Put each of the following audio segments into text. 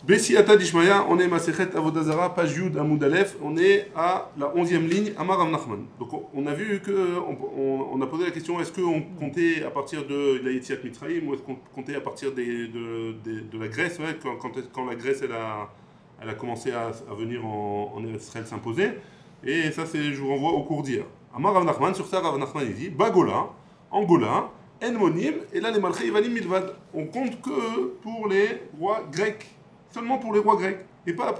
Bessiata Dishmaya, on est Masechet Avodazara, page Yud Amoud Aleph, on est à la 11e ligne, Amar Rav Nachman. Donc on a vu que, on a posé la question, est-ce qu'on comptait à partir de la Yetziat Mitzrayim ou est-ce qu'on comptait à partir de la Grèce, ouais, quand la Grèce elle a commencé à venir en Israël s'imposer. Et ça, je vous renvoie au cours d'hier. Amar Rav Nachman, sur ça Rav Nachman il dit, Bagola, Angola, Enmonim, et là les Malchei Ivanim Milvad. On compte que pour les rois grecs. Seulement pour les rois grecs, et pas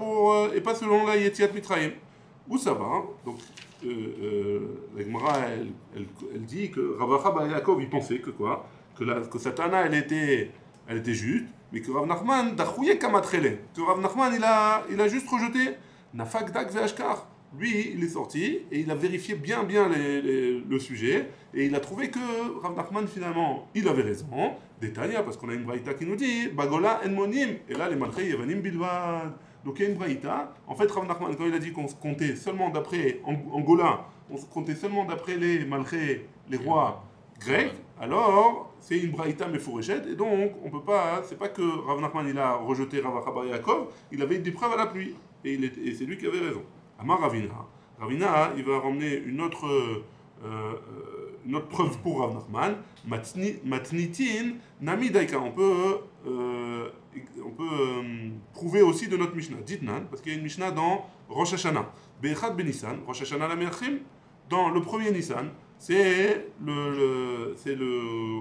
selon la Yetziat Mitzrayim. Où ça va hein. Donc, la Gemara, elle dit que Rav Acha bar Yaakov, il pensait que quoi que Satana, elle était juste, mais que Rav Nachman, d'achouye kamatrele, que Rav Nachman, il a juste rejeté Nafak dak ve'ashkar. Lui, il est sorti et il a vérifié bien le sujet et il a trouvé que Rav Nachman finalement il avait raison. Détail, parce qu'on a une braïta qui nous dit Bagola en monim et là les malchei yevanim bilvad. Donc il y a une braïta. En fait, Rav Nachman quand il a dit qu'on se comptait seulement d'après Angola, on se comptait seulement d'après les malchei, les rois grecs. Alors c'est une braïta mefourechette et donc on peut pas. C'est pas que Rav Nachman il a rejeté Rav Acha bar Yaakov, il avait des preuves à l'appui et c'est lui qui avait raison. Amar Ravina. Ravina, il va ramener une autre preuve pour Rav Nachman. Matnitin, Nami Daika. On peut prouver aussi de notre Mishnah. Ditnan, parce qu'il y a une Mishnah dans Rosh Hashanah. Be'echad Benissan, Rosh Hashanah la Meachim. Dans le premier Nissan, c'est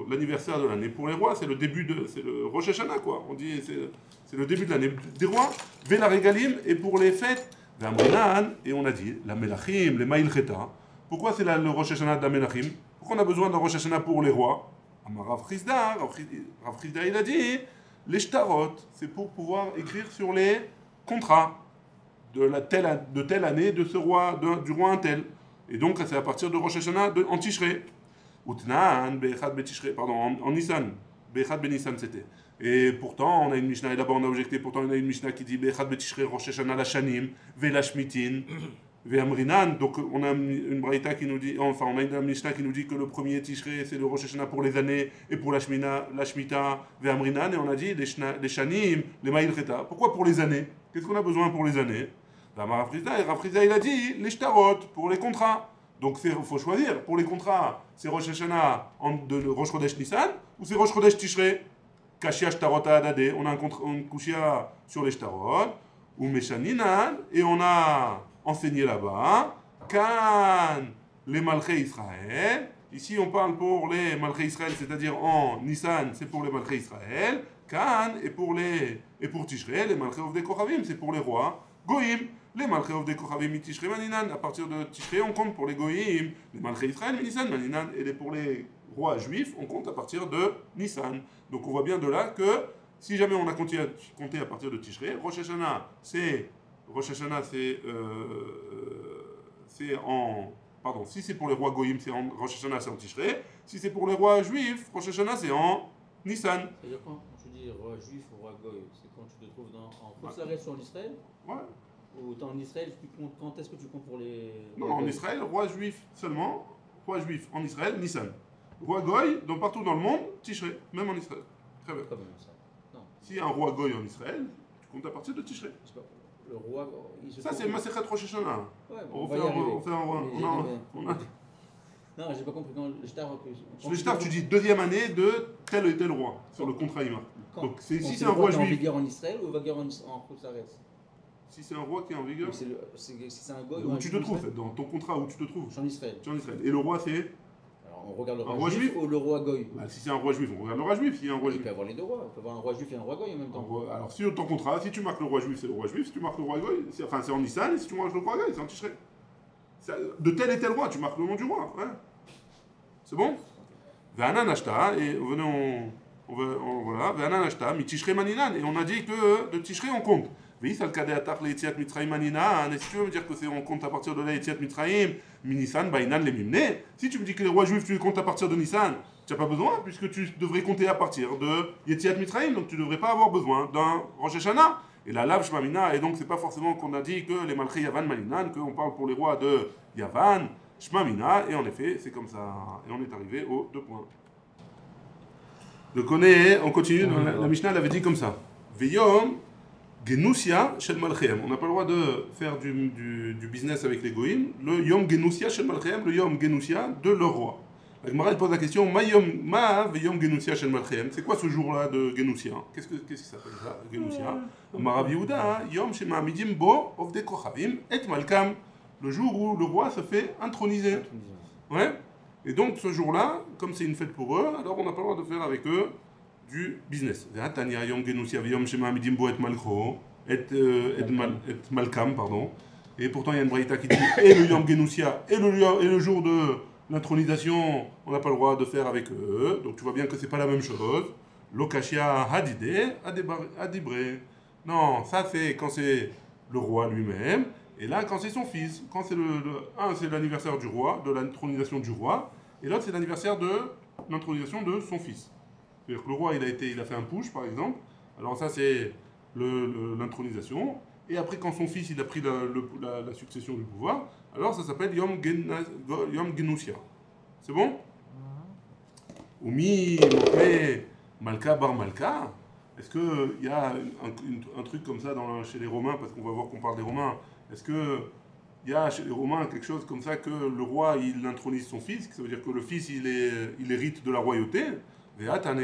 l'anniversaire de l'année. Pour les rois, c'est le Rosh Hashanah, quoi. On dit c'est le début de l'année des rois. Vela Regalim, et pour les fêtes. Et on a dit, la Melachim, les Maïl Cheta. Pourquoi c'est le Rosh Hashanah de la Melachim? Pourquoi on a besoin d'un Rosh Hashanah pour les rois? Rav Chizda, il a dit, les Shtarot, c'est pour pouvoir écrire sur les contrats de telle année de ce roi, du roi un tel. Et donc c'est à partir de Rosh Hashanah en Tishrei. Utnan, Bechad Betishrei, pardon, en Nissan. Bechad Benissan c'était. Et pourtant, on a une Mishnah, et d'abord on a objecté, pourtant on a une Mishnah qui dit Bechad Betishrei Rosh Hashanah la Shanim, Vela Shmitin, Ve'amrinan. Donc on a une Braïta qui nous dit, enfin on a une Mishnah qui nous dit que le premier Tishrei c'est le Rosh Hashanah pour les années et pour la Shemitah, Ve'amrinan. Et on a dit les Shanim, les Ma'il Cheta. Pourquoi pour les années? Qu'est-ce qu'on a besoin pour les années? Rav Chizda il a dit les Shtarot pour les contrats. Donc il faut choisir. Pour les contrats, c'est Rosh Hashanah de Rosh Chodesh Nissan ou c'est Rosh Chodesh Tishrei? Kashia Shtarot Adade, on a un Kushia sur les Shtarot, ou Meshaninan, et on a enseigné là-bas, Kan les Malchei Israël. Ici on parle pour les Malchei Israël, c'est-à-dire en Nissan, c'est pour les Malchei Israël. Kan et pour Tishrei, les Malchei Ovdei Kochavim, c'est pour les rois. Goïm, les Malchei Ovdei Kochavim et Tishrei Maninan. À partir de Tishrei, on compte pour les Goïm, les Malchei Israël, Nissan Maninan, et pour les rois juifs, on compte à partir de Nissan. Donc on voit bien de là que si jamais on a compté à partir de Tishrei, Rosh Hashanah c'est en pardon, si c'est pour les rois goïm, c'est en Rosh Hashanah, c'est en Tishrei. Si c'est pour les rois juifs, Rosh Hashanah c'est en Nissan. C'est-à-dire quand tu dis roi juif ou roi goï, c'est quand tu te trouves en Khotzaret sur l'Israël? Ouais. Ou t'es en Israël, tu comptes, quand est-ce que tu comptes pour les... Non, en Israël, roi juif seulement, roi juif en Israël, Nissan. Roi goï, donc partout dans le monde, Tishrei, même en Israël. Très bien. Comme ça. Non. S'il y a un roi goï en Israël, tu comptes à partir de Tishrei. Le roi... Ça c'est Masechet Rosh Hashanah. Ouais, on fait un roi. Non, j'ai pas compris. Quand le shtar... Sur le shtar, tu dis deuxième année de tel et tel roi, sur le contrat Ima. Donc si c'est un roi juif... en vigueur en Israël ou en vigueur en Khotzaret? Si c'est un roi qui est en vigueur... Si c'est un goï où tu te trouves, dans ton contrat où tu te trouves. Je suis en Israël. Tu es en Israël. Et le roi c'est... Alors on regarde le roi juif ou le roi goï? Si c'est un roi juif, on regarde le roi juif. Il peut y avoir les deux rois. Il peut y avoir un roi juif et un roi goï en même temps. Alors si ton contrat, si tu marques le roi juif, c'est le roi juif. Si tu marques le roi goï, enfin c'est en Nissan. Et si tu marques le roi goï, c'est en Tishrei. De tel et tel roi, tu marques le nom du roi. Ouais. C'est bon? Ve'anan ashta, et voilà, ve'anan ashta, mi Tishrei maninan. Et on a dit que de Tishrei on compte. Ve'is al kadei atach le'etziat Mitzrayim maninan. Et si tu veux me dire que on compte à partir de l'etziat Mitzrayim, mi Nissan ba'inan le mimne. Si tu me dis que les rois juifs tu les comptes à partir de Nissan, tu n'as pas besoin, puisque tu devrais compter à partir de Yetziat Mitzrayim, donc tu ne devrais pas avoir besoin d'un Rosh Hashanah. Et la Lav Shmamina, et donc c'est pas forcément qu'on a dit que les Malchei Yavan Malinan, qu'on parle pour les rois de Yavan, Shmamina, et en effet, c'est comme ça. Et on est arrivé aux 2 points. Donc on continue, la Mishnah l'avait dit comme ça. Veyom, Genusia shel malchem. On n'a pas le droit de faire du business avec les goïms. Le yom genusia shel malchem, le yom genusia de leur roi. La Gemara pose la question, ma ve yom genusia shel malchem. C'est quoi ce jour-là de genusia? Qu'est-ce que ça s'appelle ça, genusia? Marav Yehuda, yom shema midim bo ovde kochavim et malkam. Le jour où le roi se fait introniser. Ouais. Et donc ce jour-là, comme c'est une fête pour eux, alors on n'a pas le droit de faire avec eux du business. Tania yom genusia ve yom shema midim bo et malcho et malkam, pardon. Et pourtant il y a une braïta qui dit et le yom genusia et le jour de l'intronisation, on n'a pas le droit de faire avec eux. Donc tu vois bien que c'est pas la même chose. Lokashia hadide adibre. Non, ça c'est quand c'est le roi lui-même. Et là, quand c'est son fils, quand c'est un, c'est l'anniversaire du roi, de l'intronisation du roi, et l'autre, c'est l'anniversaire de l'intronisation de son fils. C'est-à-dire que le roi, il a fait un push, par exemple. Alors ça, c'est l'intronisation. Et après, quand son fils, il a pris la succession du pouvoir, alors ça s'appelle Yom Genusia. C'est bon? Oumi, Mokme, Malka, Bar Malka. Est-ce qu'il y a un truc comme ça chez les Romains, parce qu'on va voir qu'on parle des Romains. Est-ce qu'il y a chez les Romains quelque chose comme ça que le roi il intronise son fils, ça veut dire que le fils il hérite de la royauté? Et pourtant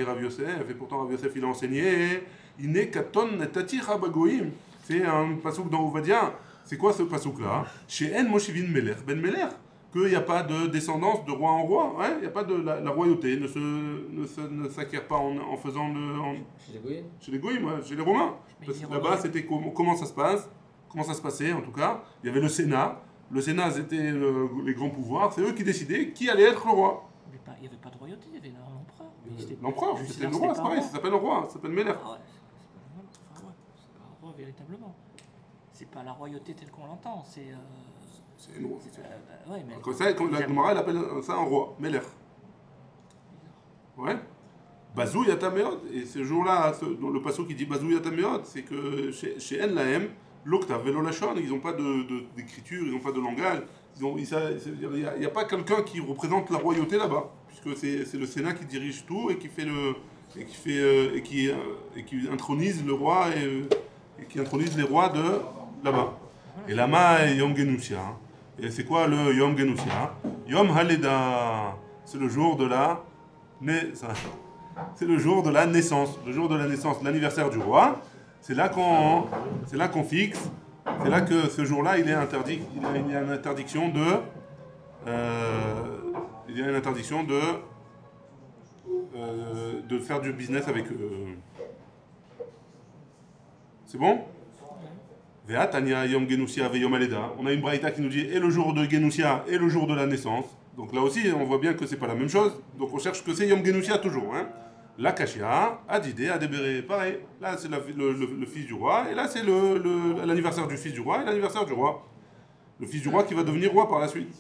Rav Yosef il a enseigné, c'est un pasouk dans Ovadia. C'est quoi ce pasouk là? Chez En Moshivin Melech Ben Melech, qu'il n'y a pas de descendance de roi en roi, il n'y a pas de la royauté ne s'acquiert pas en faisant Chez les goïms? Chez les goïms, chez les Romains. Là-bas c'était comment ça se passe? Comment ça se passait en tout cas? Il y avait le Sénat. Le Sénat, c'était les grands pouvoirs. C'est eux qui décidaient qui allait être le roi. Mais il n'y avait pas de royauté, il y avait l'empereur. L'empereur, c'était le roi, c'est pareil, ça s'appelle le roi, ça s'appelle Meller. Ah ouais, c'est pas un roi véritablement. C'est pas la royauté telle qu'on l'entend, c'est... C'est une roi. Ouais, mais... Comme ça, la Gemara, elle appelle ça un roi, Meller. Ouais. Bazou Yatameot, et ce jour-là, le passage qui dit Bazou Yatameot, c'est que chez NLM, l'octave et l'olachon, ils n'ont pas d'écriture, ils n'ont pas de langage. Il n'y a pas quelqu'un qui représente la royauté là-bas, puisque c'est le Sénat qui dirige tout et qui intronise le roi et qui intronise les rois de là-bas. Et là-bas, Yom Genusia. Et c'est quoi le Yom Genusia? Yom Haleda, c'est le jour de la c'est le jour de la naissance, l'anniversaire du roi. C'est là qu'on fixe. C'est là que ce jour-là, il est interdit. Il y a une interdiction de faire du business avec eux. C'est bon? Vea Tania Yom Genusia ve Yom Aleda. On a une braïta qui nous dit et le jour de Genusia et le jour de la naissance. Donc là aussi, on voit bien que c'est pas la même chose. Donc on cherche que c'est Yom Genusia toujours. Hein. La Kashia, Adidé, Adébéré, pareil. Là, c'est le fils du roi. Et là, c'est l'anniversaire du fils du roi et l'anniversaire du roi. Le fils du roi qui va devenir roi par la suite.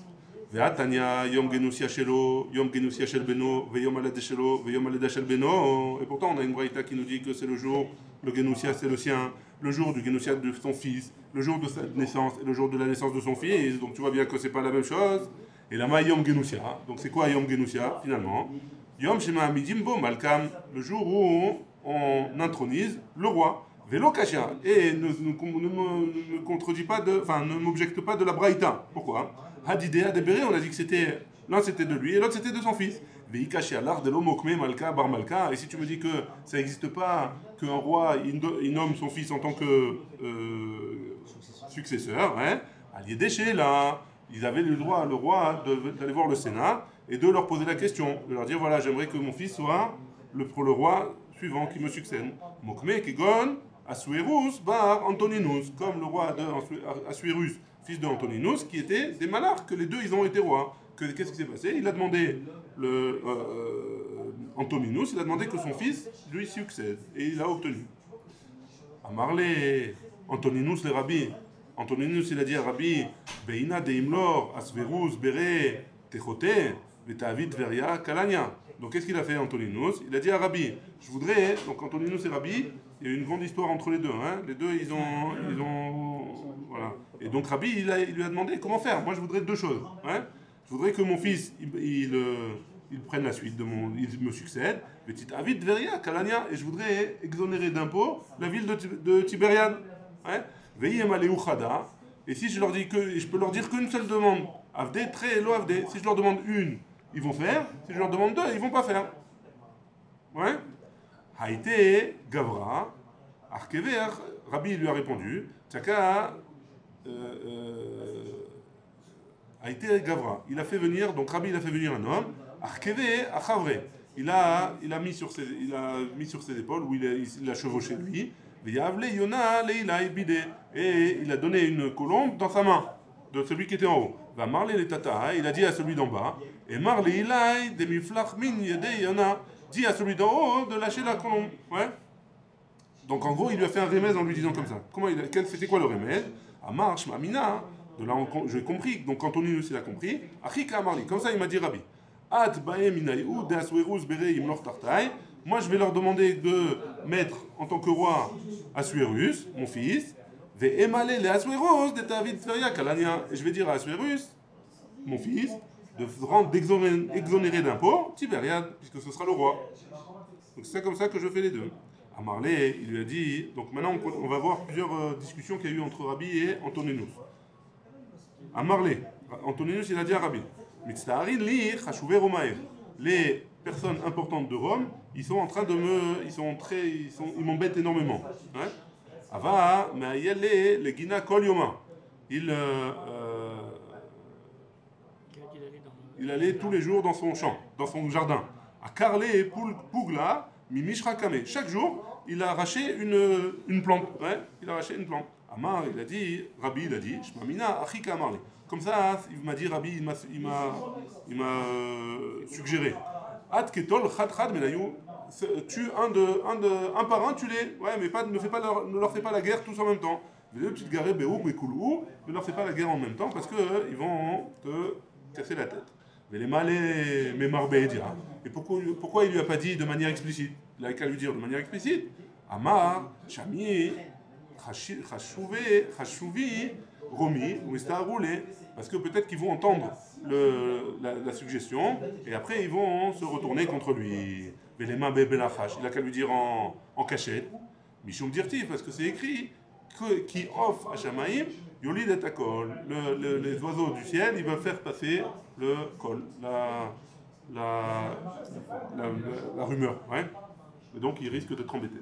Vea Tania Yom Genusia Shelo, Yom Genusia Shel Beno, ve Yom Aleda Shelo, ve Yom Aleda Shel Beno. Et pourtant, on a une braïta qui nous dit que c'est le jour, le Genusia c'est le sien, le jour du Genusia de son fils, le jour de sa naissance et le jour de la naissance de son fils. Donc tu vois bien que c'est pas la même chose. Et là, Yom Genusia. Donc c'est quoi Yom Genusia finalement? Yom Shema Midimbo Malkam, le jour où on intronise le roi. Vélo Kasha. Et ne contredit pas ne m'objecte pas de la Braïta. Pourquoi? Hadidea Debere, on a dit que l'un c'était de lui et l'autre c'était de son fils. Vei Kasha, l'art de l'Omokme Malka Bar Malka. Et si tu me dis que ça n'existe pas, qu'un roi il nomme son fils en tant que successeur, hein, allié déchet là. Ils avaient le droit, le roi, d'aller voir le Sénat et de leur poser la question, de leur dire voilà, j'aimerais que mon fils soit le roi suivant qui me succède. Mokme Kegon, Asuerus, Bar Antoninus, comme le roi de Asuerus, fils de Antoninus, qui était des malars, que les deux ils ont été rois. Qu'est-ce qui s'est passé? Il a demandé, Antoninus, il a demandé que son fils lui succède et il a obtenu. Amarle, Antoninus le rabbi. Antoninus, il a dit à Rabbi, Beina de Imlor, Asverus, Bere, Techote, Betavit, Veria, Kalania. Donc qu'est-ce qu'il a fait, Antoninus? Il a dit à Rabbi, je voudrais, donc Antoninus et Rabbi, il y a eu une grande histoire entre les deux. Hein. Les deux, ils ont. Voilà. Et donc Rabbi, il lui a demandé comment faire. Moi, je voudrais deux choses. Hein. Je voudrais que mon fils, ils prennent la suite ils me succèdent. Petit Avid Veria, Kalania, et je voudrais exonérer d'impôts la ville de Tibériade. Ouais. Veillez Maléou Khada, et si je leur dis que, je peux leur dire qu'une seule demande, Avde, Tre, Elo Avde, si je leur demande une, ils vont faire, si je leur demande deux, ils vont pas faire. Ouais. Haïté, Gavra, Arkever, Rabbi lui a répondu, Tchaka, Haïté, Gavra, il a fait venir, donc Rabbi il a fait venir un homme, Arkever, Achavre, il a mis sur ses épaules, où il a chevauché lui, et il a donné une colombe dans sa main, de celui qui était en haut. Va marler les tata, il a dit à celui d'en bas, et marler ilai, demiflach min yede yana, dit à celui d'en haut de lâcher la colombe. Ouais. Donc en gros, il lui a fait un remède en lui disant comme ça. C'était quoi le remède? À marche, mamina, de là j'ai compris, donc Antoninus il a compris, achika marli, comme ça il m'a dit Rabbi. At baem inaïou, de aswerus bere imlor tartai. Moi, je vais leur demander de mettre en tant que roi Assuérus, mon fils, ve emale le Assuérus de David Tveria Kalania. Et je vais dire à Assuérus, mon fils, de rendre exonéré d'impôts Tibériade, puisque ce sera le roi. Donc c'est comme ça que je fais les deux. À Marley, il lui a dit. Donc maintenant, on va voir plusieurs discussions qu'il y a eu entre Rabbi et Antoninus. À Marley, Antoninus, il a dit à Rabbi, Mitztaharin li chashuver romaev. Les personnes importantes de Rome, ils sont en train de ils m'embêtent énormément. Ouais. Ava, mais le gina kol yoma. Il allait tous les jours dans son champ, dans son jardin. À Karlé Pugla, Mimishra Kame. Chaque jour, il a arraché une plante. Ouais, il a arraché une plante. Amar, il a dit, Rabbi, il a dit, Shmamina, Achika Amarli. Comme ça, il m'a dit, Rabbi, il m'a suggéré. Ad ketol chad chad menayou. Tue un par un, tue-les. Ouais, mais ne leur fais pas la guerre tous en même temps. Les deux petites garées, Béou, Békoulou, ne leur fais pas la guerre en même temps parce qu'ils vont te casser la tête. Mais les malais, mes marbés, dira. Et pourquoi il lui a pas dit de manière explicite? Il a qu'à lui dire de manière explicite. Amar, Chami, Chachouvi, Romi, ou roulé. Parce que peut-être qu'ils vont entendre la suggestion et après ils vont se retourner contre lui. Mais les mains bébélachash, il a qu'à lui dire en cachette. Michum dirtif, parce que c'est écrit qui offre à Shamaïm, Yolid et Akol. Les oiseaux du ciel, ils veulent faire passer le kol, la rumeur. Ouais. Et donc ils risquent d'être embêtés.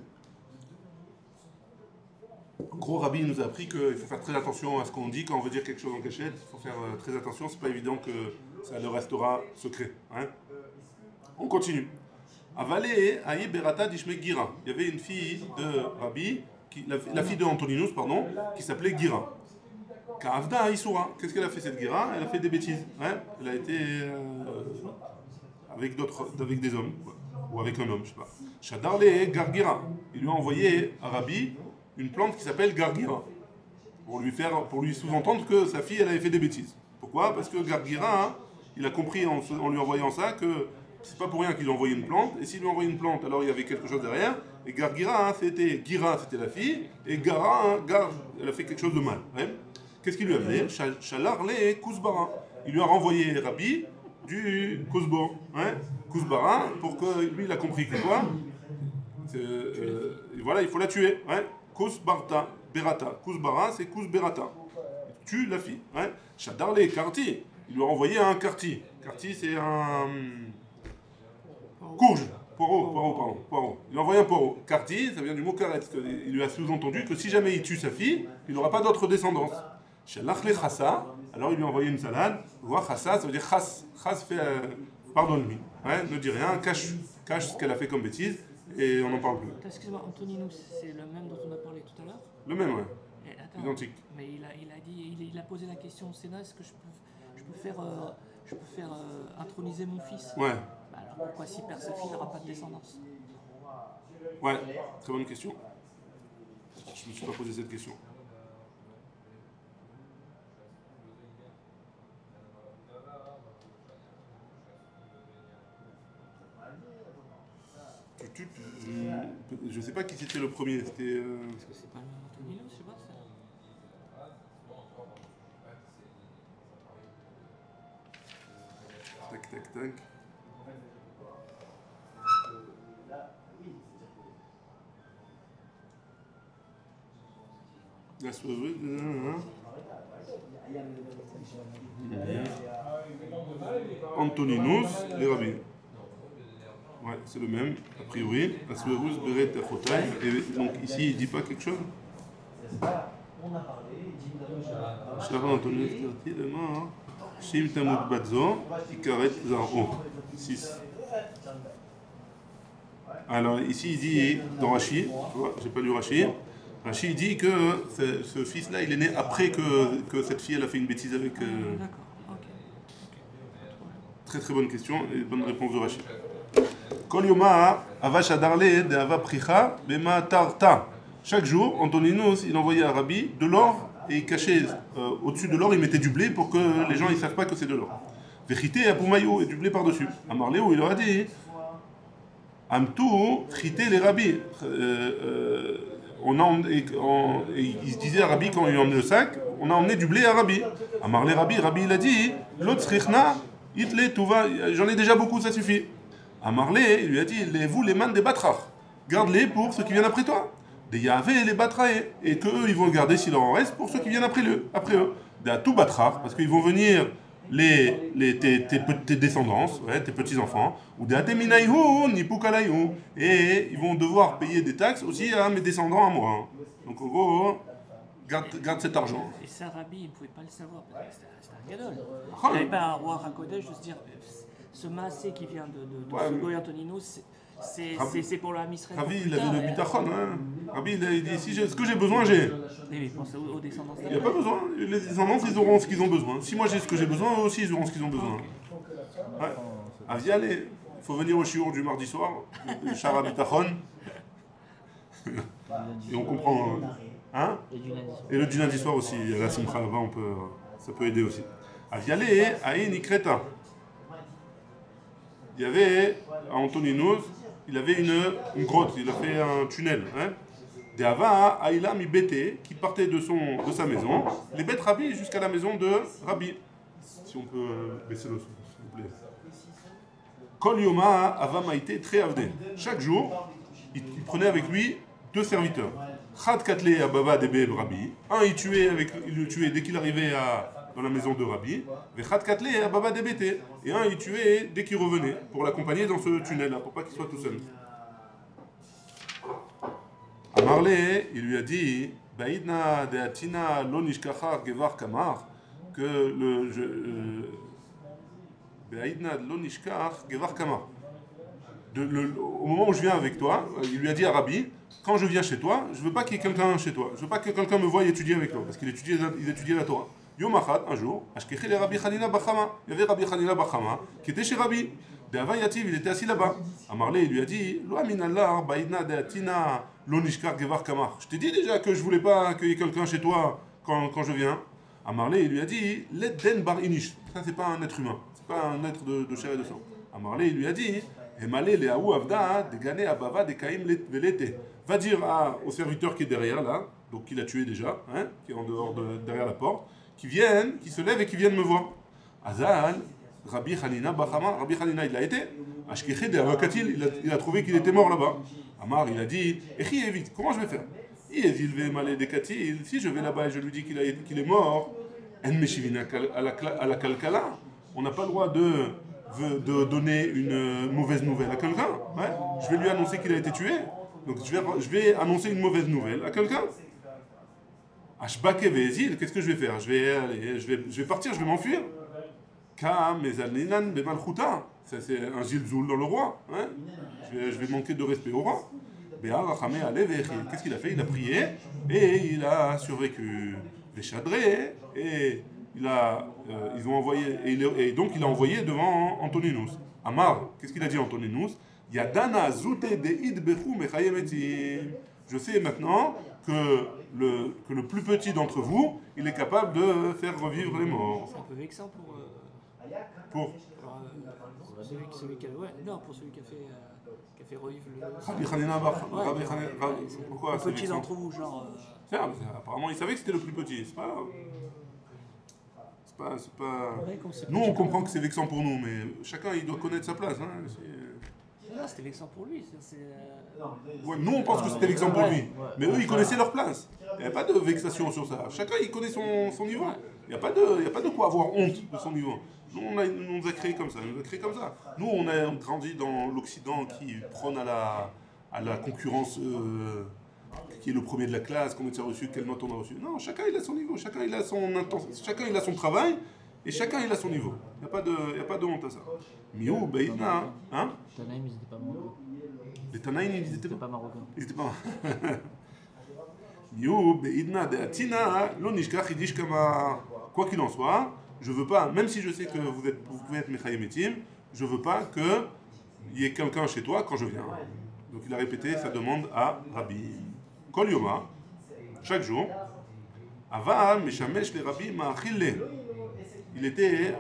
En gros, Rabbi nous a appris qu'il faut faire très attention à ce qu'on dit quand on veut dire quelque chose en cachette. Il faut faire très attention, c'est pas évident que ça le restera secret. Hein. On continue. Avalé Aïe Berata Dishme Gira. Il y avait une fille de Rabbi, la fille de Antoninus, pardon, qui s'appelait Gira. Kavda Isura. Qu'est-ce qu'elle a fait cette Gira? Elle a fait des bêtises. Hein. Elle a été avec des hommes, quoi. Ou avec un homme, je sais pas. Shadarle Gargira. Il lui a envoyé à Rabbi une plante qui s'appelle Gargira, pour lui sous-entendre que sa fille elle avait fait des bêtises. Pourquoi? Parce que Gargira, hein, il a compris en lui envoyant ça que c'est pas pour rien qu'il lui a envoyé une plante, et s'il lui a envoyé une plante, alors il y avait quelque chose derrière, et Gargira, hein, Gira c'était la fille, et Gara, hein, elle a fait quelque chose de mal. Ouais. Qu'est-ce qu'il lui a fait? Shalarle Kousbara. Il lui a renvoyé Rabbi du Kousbo, hein, Kousbara, pour que lui il a compris que quoi, voilà, il faut la tuer. Ouais. Kousbarta, Berata. Kousbara, c'est Kousberata. Tue la fille. Hein. Shadarle Karti. Il lui a envoyé un Karti. Karti, c'est un. Courge. Poireau. Il lui a envoyé un poireau. Karti, ça vient du mot karet. Il lui a sous-entendu que si jamais il tue sa fille, il n'aura pas d'autre descendance. Shalachle Chassa. Alors il lui a envoyé une salade. Chassa, ça veut dire Chas. Chas fait. Pardonne-lui. Ouais, ne dis rien. Cache ce qu'elle a fait comme bêtise. Et on n'en parle plus. Excuse-moi, Antoninus, c'est le même dont on a parlé tout à l'heure? Le même, ouais. Attends, identique. Mais il a posé la question au Sénat, est-ce que je peux faire introniser mon fils? Ouais. Bah alors pourquoi s'il perd sa fille, il n'aura pas de descendance? Ouais, très bonne question. Je ne me suis pas posé cette question. Je sais pas qui c'était le premier. C'était. Parce que c'est pas le même Antoninus, je sais pas ça. Tac. Antoninus, les rabbis. Ouais, c'est le même, a priori. Asverus Beret Achotai. Et donc ici, il dit pas quelque chose? Sharon Antoninus Tirti, le mort. Shim Tamud Badzo, Ikaret Zaro. 6. Alors ici, il dit, dans Rashi, tu vois, j'ai pas lu Rashi. Rashi il dit que ce fils-là, il est né après que cette fille elle a fait une bêtise avec. D'accord, ok. Très très bonne question et bonne réponse de Rashi. Kol Yoma Avash Adarle de Ava Pricha Bema Tarta. Chaque jour, Antoninus, il envoyait à Rabbi de l'or et il cachait au-dessus de l'or, il mettait du blé pour que les gens ne savent pas que c'est de l'or. Vechité à Poumaïou et du blé par-dessus. À Marléou, il leur a dit Amtou, chité les rabbis. Il se disait à Rabbi quand il emmenait le sac, on a emmené du blé à Rabbi. À Marlé Rabbi, Rabbi il a dit l'autre srichna, itle tuva, j'en ai déjà beaucoup, ça suffit. À Marlé, il lui a dit vous les man des batrach, garde-les pour ceux qui viennent après toi. Des Yahvé les batrae, et qu'eux ils vont le garder s'il en reste pour ceux qui viennent après eux. Des tout batrach, parce qu'ils vont venir tes descendants, ouais, tes petits-enfants, ou des ateminaïhou, nipukalaïhou, et ils vont devoir payer des taxes aussi à mes descendants à moi. Hein. Donc en gros, garde cet argent. Et ça, Rabbi, il ne pouvait pas le savoir, parce que c'était un gadol. Il n'avait pas un roi Hakodesh de se dire, ce massé qui vient de ce Goy Antoninus, c'est pour la Misraël. Rabbi, il avait le bitachon. Hein. Rabbi, il a dit, si ce que j'ai besoin, j'ai. Mais il pense aux descendants. Il n'y a pas besoin. Les descendants, ils auront ce qu'ils ont besoin. Si moi j'ai ce que j'ai besoin, eux aussi, ils auront ce qu'ils ont besoin. Ouais. Aviale, il faut venir au shiur du mardi soir, le Shara Bitachon. Et on comprend. Hein? Et le lundi soir aussi, la simcha là-bas, ça peut aider aussi. Aviale, Aïn Ikreta. Il y avait, à Antoninus, il avait une grotte, il a fait un tunnel. Hein? Des Ava, Aïla mi Bété, qui partait de sa maison, les bêtes Rabbi jusqu'à la maison de Rabbi. Si on peut baisser le son, s'il vous plaît. Kol Yoma Ava Maïté Tre Avde. Chaque jour, il prenait avec lui 2 serviteurs. Chad Katle Ababa Debe Rabbi. Un, il le tuait dès qu'il arrivait dans la maison de Rabbi. Et Chad Katle Ababa Debete. Et un, il tuait dès qu'il revenait, pour l'accompagner dans ce tunnel-là, pour pas qu'il soit tout seul. À Marley, il lui a dit Baïdna de Atina Lonishkachar Gevar Kamar, que Baïdna Lonishkach Gevar Kamar. Au moment où je viens avec toi, il lui a dit à Rabbi, quand je viens chez toi, je veux pas qu'il y ait quelqu'un chez toi. Je veux pas que quelqu'un me voie étudier avec toi, parce qu'il étudiait la Torah. Yom Achad, un jour, Ashkechi le Rabbi Hanina Bachama. Il y avait Rabbi Hanina Bachama qui était chez Rabbi. De Ava Yativ, il était assis là-bas. À Marley, il lui a dit Lo aminallah, Baïdna de Atina Lonishkar Gevar Kamar. Je t'ai dit déjà que je voulais pas qu'il y ait quelqu'un chez toi quand je viens. À Marley, il lui a dit Let Den Bar Inish. Ça, c'est pas un être humain. C'est pas un être de chair et de sang. À Marley, il lui a dit Emale le Aou Avda, de Gane Abava, de Kaim Velete. Va dire au serviteur qui est derrière, là, donc qu'il a tué déjà, hein, qui est en dehors derrière la porte, qui se lève et qui viennent me voir. Azal, Rabbi Hanina Bachama, Rabbi Hanina il a été, Ashkeché de Avakatil, il a trouvé qu'il était mort là-bas. Amar, il a dit, Echi évite, comment je vais faire? Si je vais là-bas et je lui dis qu'il est mort, En Meshivina à la Kalkala, on n'a pas le droit de donner une mauvaise nouvelle à quelqu'un. Ouais. Je vais lui annoncer qu'il a été tué, donc je vais annoncer une mauvaise nouvelle à quelqu'un. Ashbake Vezil, qu'est-ce que je vais faire? Je vais partir, je vais m'enfuir. Ka Mezalinan Bemalchuta, ça c'est un Zilzoul dans le roi. Hein? Je vais manquer de respect au roi. Qu'est-ce qu'il a fait? Il a prié et il a survécu. Les chadrés et ils ont envoyé et donc il a envoyé devant Antoninus. Amar, qu'est-ce qu'il a dit Antoninus? Yadana zute de idbechu mechayemetim. Je sais maintenant que le plus petit d'entre vous, il est capable de faire revivre les morts. C'est un peu vexant pour celui qui a fait revivre le... Rabbi Hanina pourquoi le petit d'entre vous, genre... Apparemment, il savait que c'était le plus petit. C'est pas... Ouais, nous, on comprend que c'est vexant pour nous, mais chacun, il doit connaître sa place. Hein. Non, c'était vexant pour lui. Ouais, nous, on pense que c'était vexant pour lui. Mais eux, ils connaissaient leur place. Il n'y avait pas de vexation sur ça. Chacun, il connaît son niveau. Il n'y a pas de quoi avoir honte de son niveau. Nous, on nous a créé comme ça. Nous, on a grandi dans l'Occident qui prône à la concurrence, qui est le premier de la classe, combien tu as reçu, quelle note on a reçu. Non, chacun, il a son niveau. Chacun, il a chacun, il a son travail. Et chacun, il a son niveau. Il n'y a pas de honte à ça. Miou, Beïdna, hein? Tanaïm, ils n'étaient pas marocains. Les Tanaïm, ils étaient pas marocains. Ils étaient pas. Miou, Beïdna, de Atina, l'onishka, chidish kama. Quoi qu'il en soit, je veux pas, même si je sais que vous pouvez être Mechayemetim, je veux pas qu'il y ait quelqu'un chez toi quand je viens. Donc il a répété sa demande à Rabbi. Kol Yoma, chaque jour, Ava, Meshamesh, les Rabbi, Ma'achille. Il était,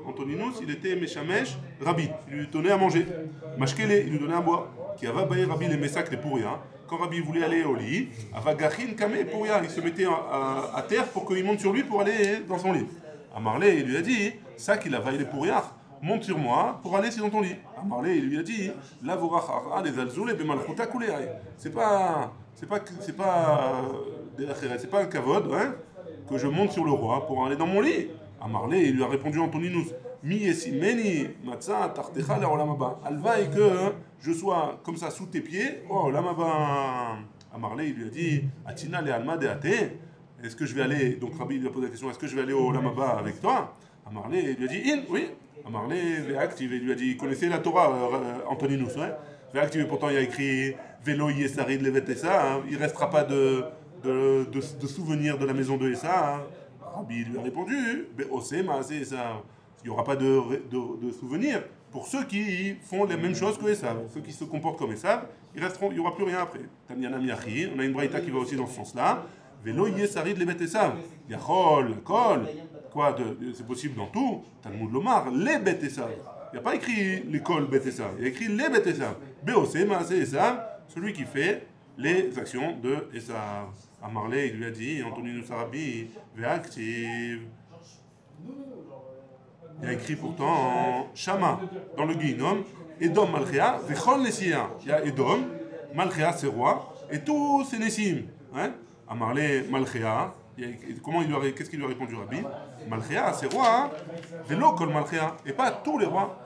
Antoninus, il était Meshamesh, Rabbi. Il lui donnait à manger. Mashkele, il lui donnait à boire. Qui Ava, Baye, Rabbi, les Messac, les Pouria. Quand Rabbi voulait aller au lit, Ava, Gachin, Kame, Pouria. Il se mettait à terre pour qu'il monte sur lui pour aller dans son lit. Amarlé, il lui a dit, ça qu'il a vaillé les Pouria, monte sur moi pour aller dans ton lit. Amarlé, il lui a dit, la vorach les alzoul et bemalchuta kuleai. C'est pas un kavod, hein, que je monte sur le roi pour aller dans mon lit. Amarlé, il lui a répondu Antoninus, mi yesimeni matza tartecha la olamaba. Alvaï que je sois comme ça sous tes pieds, oh olamaba. Amarlé, il lui a dit, atina le alma de ate. Est-ce que je vais aller, donc Rabbi lui a posé la question, est-ce que je vais aller au Lamaba avec toi? Amarlé, il lui a dit, oui. Amarlé, Véactive, il lui a dit, connaissez la Torah, Antoninus, ouais? Véactive, pourtant il y a écrit, Vélo Yesarid Levet Essa, hein, il ne restera pas de souvenirs de la maison de Essa. Hein. Rabbi lui a répondu, Be'osema, c'est ça. Il n'y aura pas de souvenirs pour ceux qui font les mêmes choses que Essa, ceux qui se comportent comme Essa, il n'y aura plus rien après. Tanyana Miachi, on a une braïta qui va aussi dans ce sens-là. Vélo yesarid les betesav. Yachol, kol. Quoi, c'est possible dans tout. Talmud lomar, les betesav. Il n'y a pas écrit l'école betesav, il y a écrit les betesav. Beosé, maasé, esav, celui qui fait les actions de Esav. Amarlé, il lui a dit, Antoninus Arabi, ve'active. Il y a écrit pourtant Shama, dans le Guinom, Edom Malchea, Vechol Nessia. Il y a Edom, Malchea, c'est roi, et tous ces Nessim. Hein? Amarlé Malchea, qu'est-ce qu'il lui a répondu Rabbi? Malchea, c'est roi, hein? Vélo Kol Malchea, et pas tous les rois.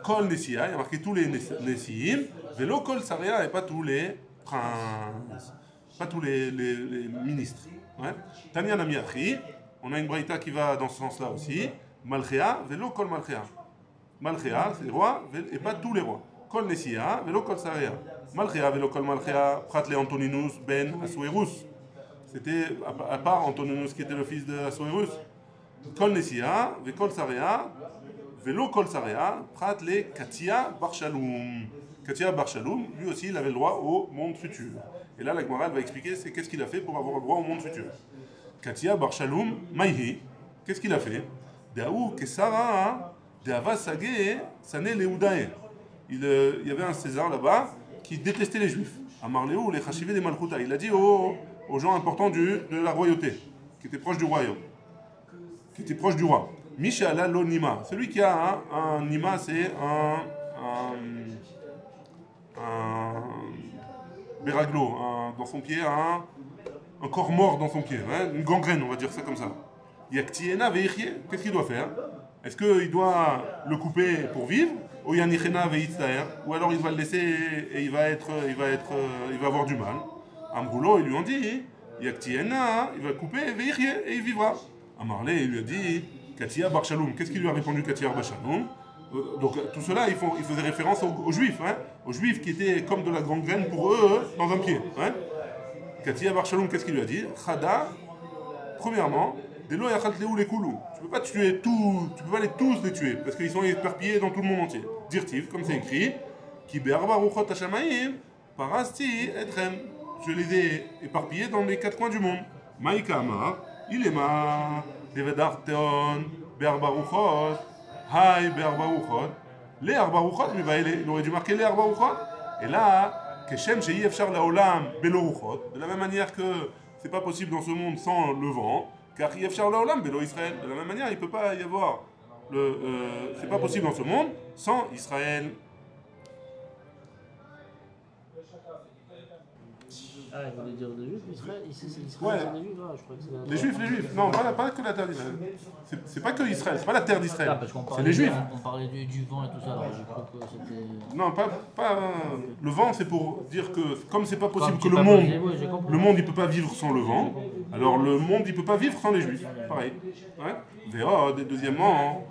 Kol Nessia, il y a marqué tous les Nessim, Vélo Kol Saria, et pas tous les princes, pas tous les ministres. Ouais? Tanya Namiachi, on a une braïta qui va dans ce sens-là aussi. Malchea, Vélo Kol Malchea. Malchea, c'est roi, et pas tous les rois. Kol Nessia, Vélo Kol Saria. Malchea, Vélo Kol Malchea, Pratle Antoninus ben Asuerus. C'était à part Antoninus qui était le fils de Asuerus. Kol Nessia, Vékol Saria, Vélo Kol Saria, Pratle Katia Bar Shalom. Katia Bar Shalom, lui aussi, il avait le droit au monde futur. Et là, la Gemara va expliquer qu'est-ce qu'il a fait pour avoir le droit au monde futur. Katia Bar Shalom, Maïhi, qu'est-ce qu'il a fait? Daou Kesara, Deava Sagé, Sané Leoudae. Il y avait un César là-bas qui détestait les Juifs. Amarléou, les Chachivé des Malchuta. Il a dit aux gens importants de la royauté, qui étaient proches du royaume, qui étaient proches du roi. Mishala lo Nima. Celui qui a un Nima, c'est un Beraglo, dans son pied, un corps mort dans son pied, hein, une gangrène, on va dire ça comme ça. Yaktiena veichie, qu'est-ce qu'il doit faire? Est-ce qu'il doit le couper pour vivre? Ou yanichena veitztaer? Ou alors il va le laisser et il va avoir du mal? Amroulo, ils lui ont dit, Yaktiena, il va couper veichie et il vivra. Amarlé, il lui a dit, Katia Bar Shalom. Qu'est-ce qu'il lui a répondu Katia Bar Shalom? Donc tout cela, il faisait référence aux Juifs, hein, aux Juifs qui étaient comme de la gangrène pour eux dans un pied. Hein. Katia Bar Shalom, qu'est-ce qu'il lui a dit? Chada, premièrement, Delo Yachaltleu les Koulou. Tu peux pas tuer tout, tu peux pas les tuer, parce qu'ils sont éparpillés dans tout le monde entier. Dirtiv, comme c'est écrit, Ki be'arba ruchot hashamaim, parasti etrem. Je les ai éparpillés dans les quatre coins du monde. Maïka Amar, Ilema, Devedarteon, be'arba ruchot. Haï be'arbaouchot. Les arbaouchot, il aurait dû marquer les arbaouchot. Et là, Keshem shei efshar laolam belo ruchot. De la même manière que c'est pas possible dans ce monde sans le vent, car efshar laolam belo Israël. De la même manière, il peut pas y avoir c'est pas possible dans ce monde sans Israël. Ah, il voulait dire les juifs, Israël, ici c'est Israël, Ouais. c'est les juifs, je crois que c'est Les juifs. Non, pas que la terre d'Israël. C'est pas que Israël, c'est pas la terre d'Israël. Ah, parce qu'on C'est parlait les juifs. On parlait du vent et tout ça, alors j'ai cru que c'était... Non, pas le vent, c'est pour dire que comme c'est pas possible que Comme le c'est pas monde, possible, oui, j'ai compris. le monde il peut pas vivre sans le vent, alors le monde il peut pas vivre sans les juifs. Pareil. Ouais. Verra, deuxièmement,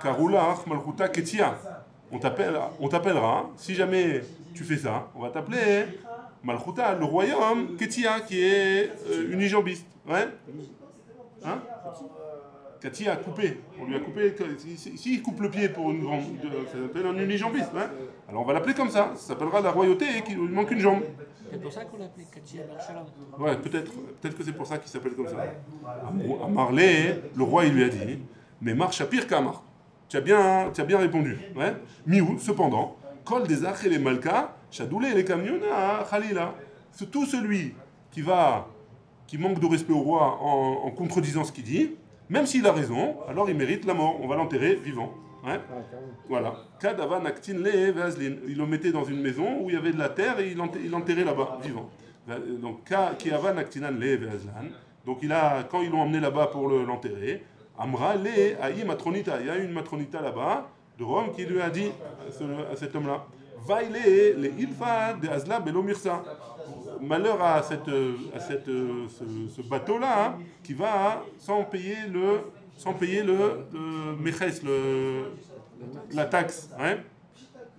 Karulach Malchuta Ketia. On t'appellera, si jamais tu fais ça, on va t'appeler Malchuta, le royaume Ketia, qui est unijambiste. Ouais. Hein? Katia a coupé. On lui a coupé. S'il coupe le pied pour une grande. Ça s'appelle un unijambiste. Ouais. Alors on va l'appeler comme ça. Ça s'appellera la royauté et qu'il lui manque une jambe. C'est pour ça qu'on l'appelait Katia Bar-Shalom. Ouais, peut-être que c'est pour ça qu'il s'appelle comme ça. À Marley, le roi il lui a dit, mais marche à pire qu'Amar. Tu as bien répondu. Ouais. Miou, cependant, Kol des Ach et les Malka, Chadoulé et les Kamyona, Khalila. C'est tout celui qui manque de respect au roi en contredisant ce qu'il dit, même s'il a raison, alors il mérite la mort. On va l'enterrer vivant. Ouais. Voilà. Kadava Naktin Le Vazlin. Il le mettait dans une maison où il y avait de la terre et il l'enterrait là-bas, vivant. Donc, Kiava Naktinan Le Vazlan. Donc, quand ils l'ont emmené là-bas pour l'enterrer, Amra Le Aïe Matronita. Il y a une matronita là-bas, de Rome, qui lui a dit à cet homme-là, Vaile le Ilfa de Azla Belo Mirsa. Malheur à ce bateau-là, hein, qui va sans payer le méchès, la taxe. Hein.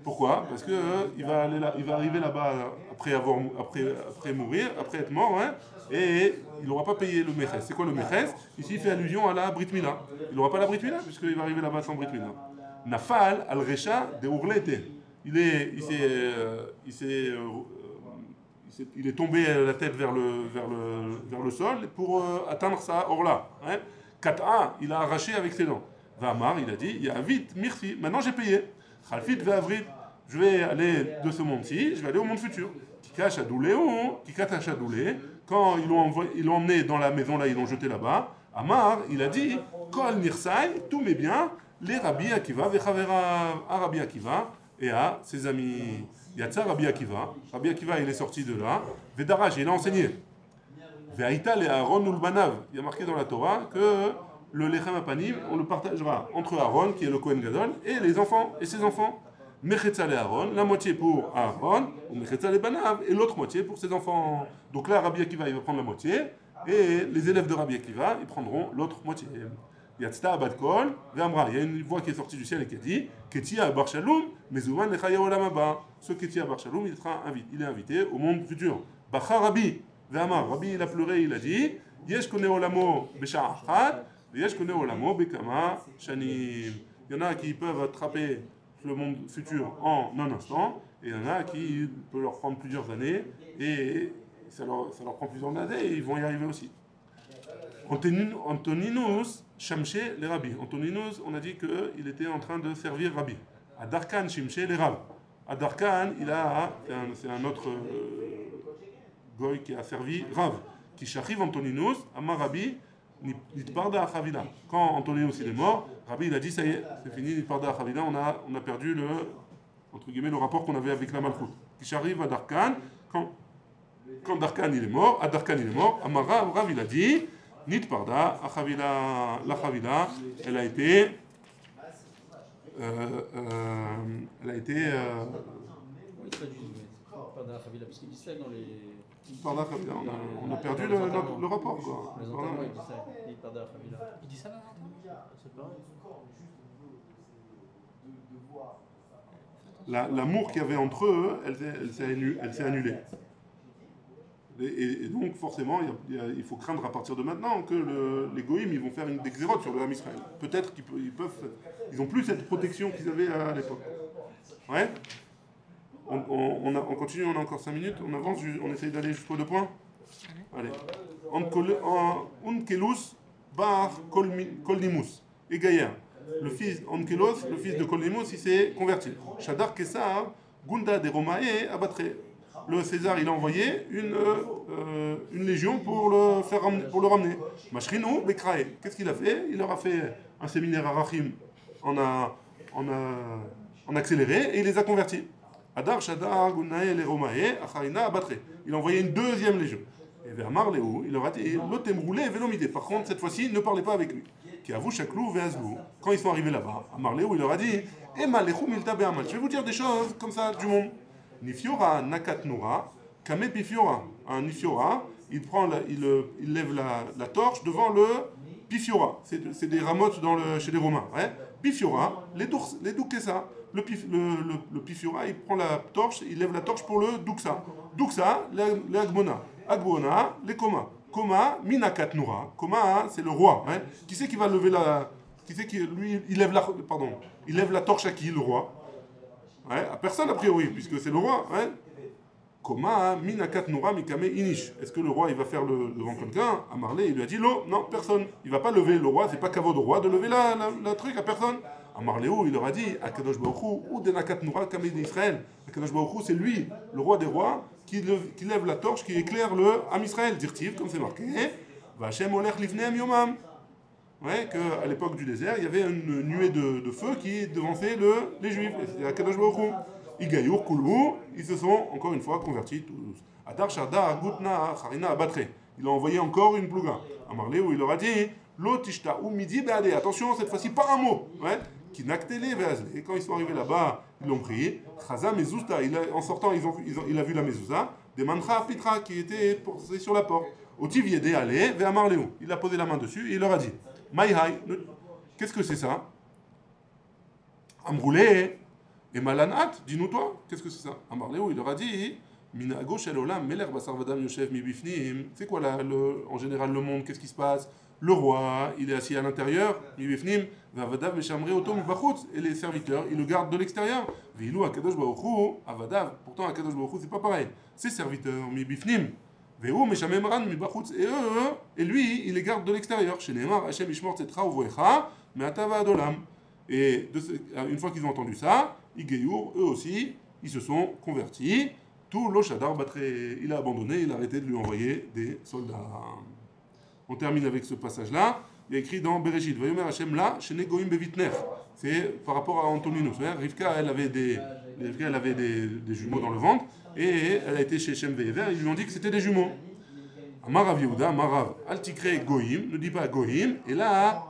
Pourquoi? Parce que il va arriver là-bas après mourir, après être mort, hein, et il n'aura pas payé le méchès. C'est quoi le méchès? Ici, il fait allusion à la Brit Mila. Il n'aura pas la Brit Mila, puisqu'il va arriver là-bas sans Brit Mila. Nafal al-Recha de Urlete. Il est tombé la tête vers le sol pour atteindre sa orla. Hein. Kat'a, il a arraché avec ses dents. Vamar, il a dit, il y a vite, merci, maintenant j'ai payé. Khalfit ve'avrit, je vais aller de ce monde-ci, je vais aller au monde futur. Kika Chadoulé, quand ils l'ont emmené dans la maison là, ils l'ont jeté là-bas. Amar, il a dit, Kol Nirsai, tous mes biens, les Rabbi Akiva, Vechavera à Rabbi Akiva et à ses amis. Yatsa Rabbi Akiva. Rabbi Akiva, il est sorti de là. Vedaraj, il a enseigné. Ve'aïta le Aaron ulbanav. Il y a marqué dans la Torah que le lechem apanim, on le partagera entre Aaron, qui est le Kohen Gadol, et les enfants, et ses enfants. Mechetza le Aaron, la moitié pour Aaron, ou Mechetza le banav, et l'autre moitié pour ses enfants. Donc là, Rabbi Akiva, il va prendre la moitié, et les élèves de Rabbi Akiva, ils prendront l'autre moitié. Yatzta abad kol, ve'amra. Il y a une voix qui est sortie du ciel et qui a dit Ketia bar shalom, mezouman lechaya olam haba. Ce Ketia bar shalom, il est invité au monde futur. Bacha Rabbi, ve'amar. Rabbi, il a pleuré, il a dit Yesh kone olamo b'sha'a achat, yesh kone olamo bekama shanim. Il y en a qui peuvent attraper le monde futur en un instant, et il y en a qui peut leur prendre plusieurs années, et ça leur prend plusieurs années, et ils vont y arriver aussi. Antoninus Shamche les rabbis. Antoninus, on a dit qu'il était en train de servir rabbi. Adarkan Shimche les rabbis. Adarkan, c'est un autre goy qui a servi Rav. Qui charive Antoninus, Amar Rabbi, Nitparda Achavila. Quand Antoninus il est mort, Rabbi il a dit ça y est, c'est fini, Nitparda Achavila, on a perdu le rapport qu'on avait avec la Malchut. Qui charive Adarkan, quand Darkan il est mort, Amar Rav il a dit Nitparda, la Chavila, elle a été. Parce qu'il dit ça dans les. On a perdu le rapport, quoi. Les enterrements, il dit ça. Nitparda Chavila. Il dit ça là? C'est pareil. L'amour qu'il y avait entre eux, elle s'est annulée. Et donc, forcément, il faut craindre à partir de maintenant que les goïms ils vont faire des xérotes sur le Ham Israël. Peut-être ils n'ont plus cette protection qu'ils avaient à l'époque. Ouais. On continue, on a encore 5 minutes, on avance, on essaye d'aller jusqu'aux 2 points. Allez. Onkelos bar Kolnimus. Et Gaïa. Le fils Onkelos, le fils de Kolnimus, il s'est converti. Shadar Kessar, Gunda de Romae, abattré. Le César, il a envoyé une légion pour le ramener. Mashrinou, Bekrae. Qu'est-ce qu'il a fait? Il leur a fait un séminaire à Rachim en accéléré et il les a convertis. Adar Shadar Gunae le Romae, Acharina Abatre. Il a envoyé une deuxième légion. Et vers Marléo, il leur a dit Lotem roulé vélomité. Par contre, cette fois-ci, ne parlez pas avec lui. Qui avoue Chaklou Veazlou. Quand ils sont arrivés là-bas, à Marléo, il leur a dit Ema lechum ilta be'amal. Je vais vous dire des choses comme ça du monde. Nifiora Nakat Noura, Kame Pifiora. Un Nifiora, il lève la torche devant le Pifiora. C'est des ramottes chez les Romains. Ouais. Pifiora, les Doukessa. Le Pifiora, il prend la torche, il lève la torche pour le Douksa. Douksa, les Agbona. Agbona, les Koma. Koma, Minakat Noura. Koma, c'est le roi. Hein. Qui c'est qui va lever la. Qui c'est qui. Lui, il lève la torche à qui, le roi? Ouais, à personne, a priori, puisque c'est le roi. Hein. Koma, Minakat Noura, Mikame Inish. Est-ce que le roi, il va faire devant quelqu'un? À Marley, il lui a dit non, personne. Il va pas lever le roi, c'est pas caveau de roi de lever la truc à personne. À Marléo, il leur a dit Akadosh Baruch Hu, ou Denakat Noura, Kamé d'Israël. Akadosh Baruch Hu, c'est lui, le roi des rois, qui lève la torche, qui éclaire le Am Israël, dirtiv, comme c'est marqué. Vachem Olech Livneem Yomam. Ouais, qu'à l'époque du désert, il y avait une nuée de feu qui devançait les Juifs. Et c'était Akadosh Baruch Hu. Igayour Koulou, ils se sont encore une fois convertis tous. Adar Shadar Gutna Harina Abatre. Il a envoyé encore une plouga. À Marléo, il leur a dit Lotishta ou midi beade. Attention, cette fois-ci, pas un mot. Ouais. Et quand ils sont arrivés là-bas, ils l'ont pris. Chaza Mezousta, en sortant, il a vu la Mezouza, des mantra pitra qui étaient posés sur la porte. Otiv Yede allé vers Marléo. Il a posé la main dessus et il leur a dit Maïhaï, qu'est-ce que c'est ça? Amroulé et Malanat, dis-nous toi, qu'est-ce que c'est ça? Marléo, il leur a dit Minago Shel Olam, Meler Basar Vadam Yoshev Mi Bifnim. C'est quoi en général le monde? Qu'est-ce qui se passe? Le roi, il est assis à l'intérieur, Mi Bifnim. Et les serviteurs, ils le gardent de l'extérieur. Pourtant, Akadosh Baruch Hu, c'est pas pareil. Ses serviteurs, mi bifnim. Et eux, et lui, il les garde de l'extérieur. Et une fois qu'ils ont entendu ça, eux aussi, ils se sont convertis. Tout l'Oshadar Batré, il a abandonné, il a arrêté de lui envoyer des soldats. On termine avec ce passage-là. Il y a écrit dans Bereshit, Vayomer Hashem là, chez Negoim Bevitner. C'est par rapport à Antoninus. Rivka, elle avait des jumeaux dans le ventre, et elle a été chez Shem Ve'ever, ils lui ont dit que c'était des jumeaux. Amarav Yehuda, Amarav, Altikre Goïm, ne dit pas Goïm, et là,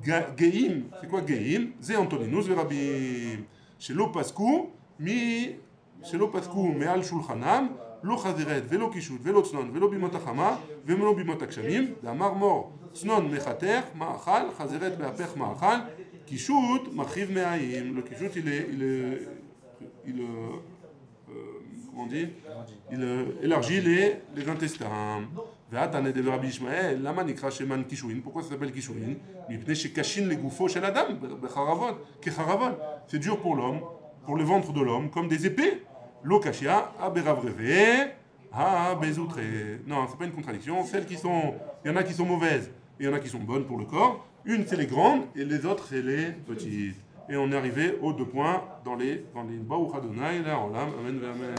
Geim, c'est quoi Geim? C'est Antoninus Verabim. Chez Lopaskou, Me'al Shulchanam, Lo Chazeret, Velo Kishut, Velo Tznon, Velo Bimot Achama, Velo Bimot Akshamim, Damar Mor. Tznon mechater, ma'achal, chazeret be'apech ma'achal, kishut, machiv me'ayim. Le kishut, comment on dit? Il élargit les intestins. Ve'atane de Rabbi Ishmael, lama nikra sheman kishuin. Pourquoi ça s'appelle kishuin? Mipne shekashin le gufo shel adam, becharavot, kecharavot. C'est dur pour l'homme, pour le ventre de l'homme, comme des épées. Lo kashia, aberavreve. Ah, bezoutre. Non, c'est pas une contradiction. Il y en a qui sont mauvaises et il y en a qui sont bonnes pour le corps. Une, c'est les grandes et les autres, c'est les petites. Et on est arrivé aux 2 points dans les Baruch Adonai, là, en l'âme. Amen, amen.